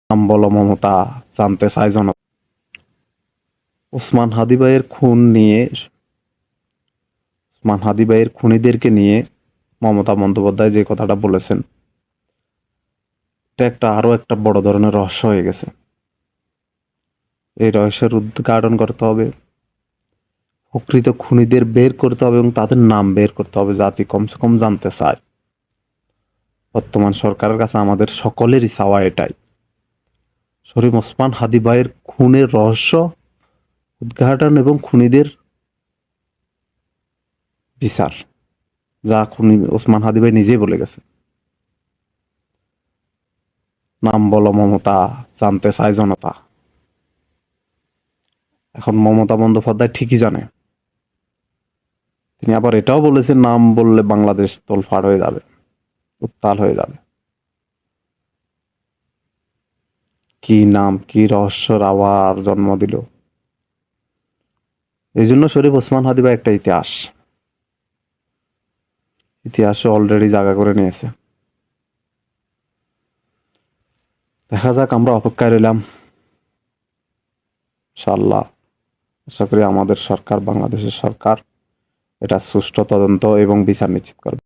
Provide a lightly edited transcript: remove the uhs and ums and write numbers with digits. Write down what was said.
নাম বলো মমতা, জানতে চায় জনতা। ওসমান হাদি ভাইয়ের খুনিদেরকে নিয়ে মমতা বন্দ্যোপাধ্যায় যে কথাটা বলেছেন, এটা আরো একটা বড় ধরনের রহস্য হয়ে গেছে। এই রহস্যের উদ্ঘাটন করতে হবে, প্রকৃত খুনিদের বের করতে হবে এবং তাদের নাম বের করতে হবে, জাতি কমসে কম জানতে চায়। বর্তমান সরকারের কাছে আমাদের সকলেরই চাওয়া এটাই, শরীফ ওসমান হাদি ভাইয়ের খুনের রহস্য উদ্ঘাটন এবং খুনিদের বিচার, যা খুনি ওসমান হাদি ভাই নিজেই বলে গেছে। নাম বলো মমতা, জানতে চায় জনতা। এখন মমতা বন্দ্যোপাধ্যায় ঠিকই জানে, তিনি আবার এটাও বলেছেন নাম বললে বাংলাদেশ তোলপাড় হয়ে যাবে, উত্তাল হয়ে যাবে। কি নাম, কি রহস্যর আবার জন্ম দিল। এই জন্য শরীফ ওসমান হাদি ভাই একটা ইতিহাসে অলরেডি জায়গা করে নিয়েছে। দেখা যাক, আমরা অপেক্ষায় রইলাম। ইনশাআল্লাহ আশা করি আমাদের সরকার, বাংলাদেশের সরকার এটা সুষ্ঠু তদন্ত এবং বিচার নিশ্চিত করবে।